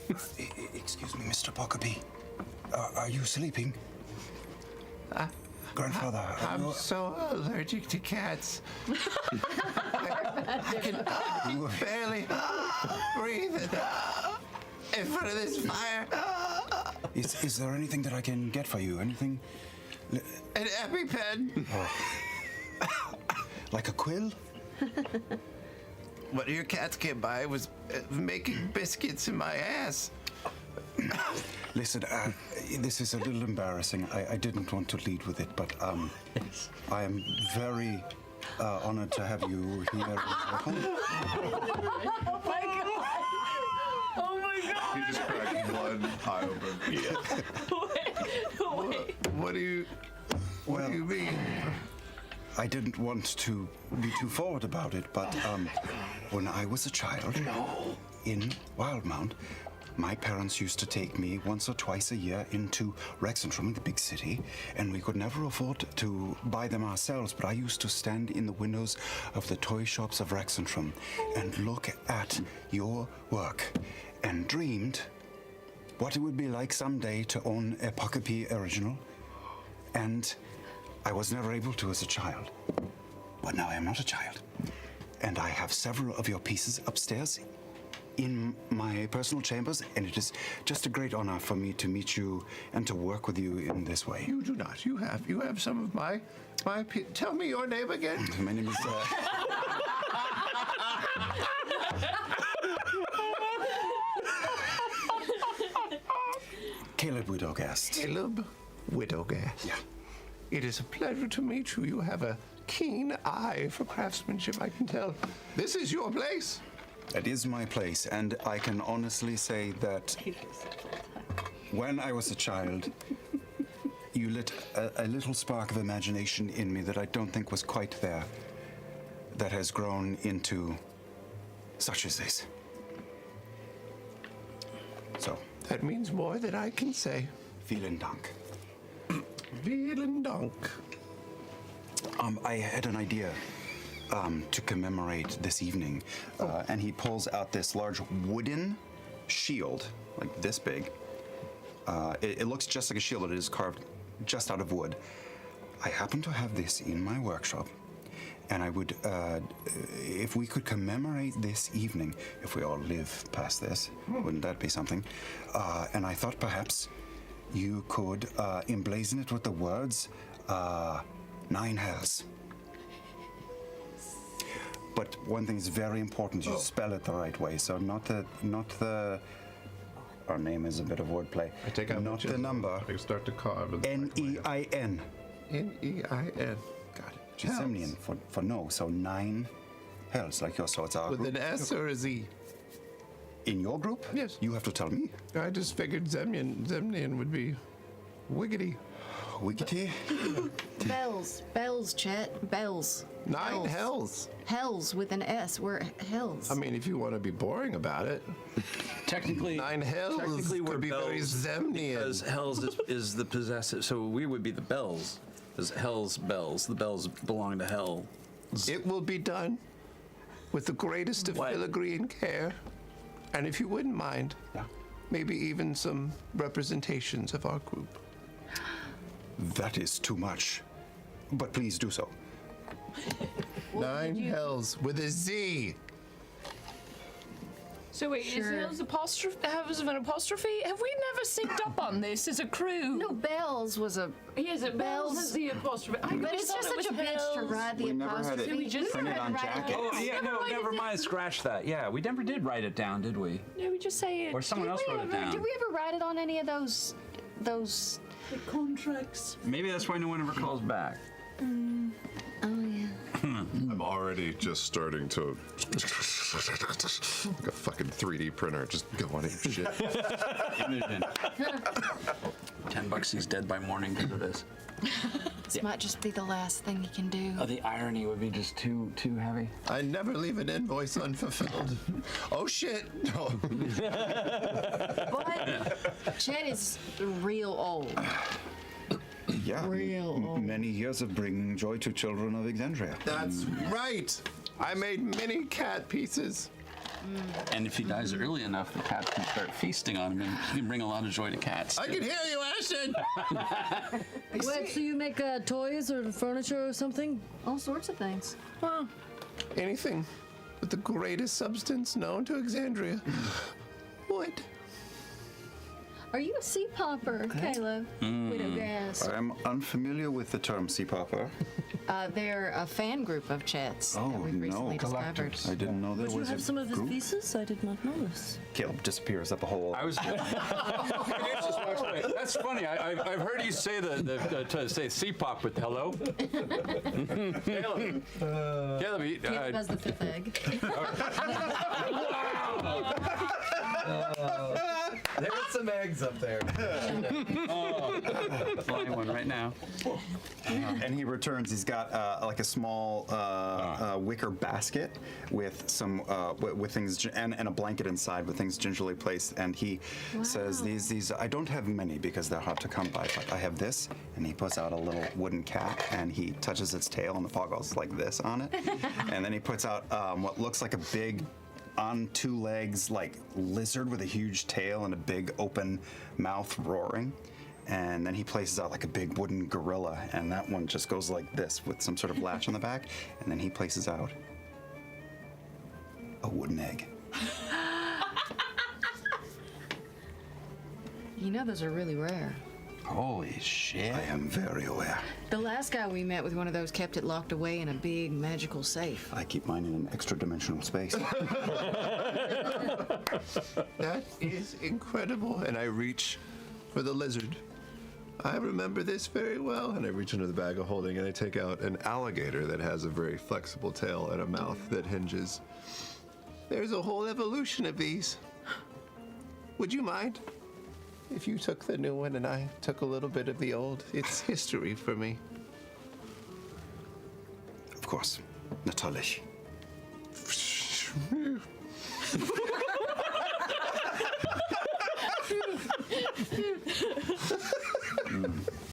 Excuse me, Mr. Pockerby. Are you sleeping? Grandfather, I'm so allergic to cats. I can barely breathe in front of this fire. Is there anything that I can get for you? Anything? An EpiPen. Like a quill? What your cats came by was making biscuits in my ass. Listen, this is a little embarrassing. I didn't want to lead with it, but I am very honored to have you here in my home. Oh my god! Oh my god! He just cracked one eye open. Wait. What do you mean? I didn't want to be too forward about it, but when I was a child in Wildmount, my parents used to take me once or twice a year into Rexentrum, the big city, and we could never afford to buy them ourselves, but I used to stand in the windows of the toy shops of Rexentrum and look at your work and dreamed what it would be like someday to own a Pocket original, and I was never able to as a child. But now I am not a child, and I have several of your pieces upstairs in my personal chambers, and it is just a great honor for me to meet you and to work with you in this way. You do not. You have some of my tell me your name again. My name is Caleb Widogast. Caleb Widogast. Yeah. It is a pleasure to meet you. You have a keen eye for craftsmanship, I can tell. This is your place. It is my place, and I can honestly say that when I was a child, you lit a little spark of imagination in me that I don't think was quite there, that has grown into such as this. So, That means more than I can say. vielen Dank. Vielen Dank. I had an idea to commemorate this evening, and he pulls out this large wooden shield, like this big. It looks just like a shield, but it is carved just out of wood. I happen to have this in my workshop, and I would, if we could commemorate this evening, if we all live past this, wouldn't that be something? And I thought perhaps you could emblazon it with the words, 9 hells. But one thing is very important, you spell it the right way. So not the our name is a bit of wordplay. I take out not the number. I start to carve. N-E-I-N. N-E-I-n. Got it. Which is Semnian for no. So 9 hells, like yours. So it's our With group. an S or a Z? In your group? Yes. You have to tell me. I just figured Zemnian would be wiggity. Wiggity? Bells, Chet. Bells. 9 hells. Hells with an S. We're hells. I mean, if you want to be boring about it. Technically, 9 hells we're could be very Zemnian. because hells is the possessive. So we would be the bells, because hell's bells. The bells belong to hell. It will be done with the greatest of What? filigree and care. And if you wouldn't mind, maybe even some representations of our group. That is too much. But please do so. 9 hells with a Z. So wait, is Hell's apostrophe? Has an apostrophe? Have we never synced up on this as a crew? No, bells was a. Yes, it bells has the apostrophe. I But always it's thought just it such a was bitch to hells. ride the We never had apostrophe. it We just printed never on had to write it jackets. down. Oh yeah, no, never mind. Scratch that. Yeah, we never did write it down, did we? No, we just say it. Or someone else wrote it down. Did we ever write it on any of those? The contracts. Maybe that's why no one ever calls back. Oh yeah. I'm already just starting to like a fucking 3D printer, just going at shit. Imogen. $10, he's dead by morning because of this. This might just be the last thing you can do. Oh, the irony would be just too heavy. I never leave an invoice unfulfilled. Oh shit! No. But Chet is real old. Yeah. Real. Many years of bringing joy to children of Exandria. That's right. I made mini cat pieces. And if he dies early enough, the cats can start feasting on him, and he can bring a lot of joy to cats. I can hear you, Ashton. Wait, so you make toys or furniture or something? All sorts of things. Anything with the greatest substance known to Exandria. Wood. Are you a sea popper, Caleb? We don't guess. I'm unfamiliar with the term sea popper. They're a fan group of Chet's that Oh, we've recently no. discovered. I didn't know there Would you was have a some of his group. pieces? I did not know this. Caleb disappears up a hole. I was. That's funny. I've heard you say to say sea pop with hello. Caleb. Caleb. Caleb has the fifth egg. There's some eggs up there. Flying one right now. And he returns. He's got like a small wicker basket with some with things and a blanket inside with things gingerly placed. And he says, "These I don't have many because they're hard to come by, but I have this." And he puts out a little wooden cat and he touches its tail, and the paw goes like this on it. And then he puts out what looks like a big, on two legs, like lizard with a huge tail and a big open mouth roaring. And then he places out like a big wooden gorilla, and that one just goes like this with some sort of latch on the back. And then he places out a wooden egg. You know those are really rare. Holy shit. I am very aware. The last guy we met with one of those kept it locked away in a big magical safe. I keep mine in an extra dimensional space. That is incredible. And I reach for the lizard. I remember this very well. And I reach into the bag of holding and I take out an alligator that has a very flexible tail and a mouth that hinges. There's a whole evolution of these. Would you mind if you took the new one and I took a little bit of the old? It's history for me. Of course. Natürlich.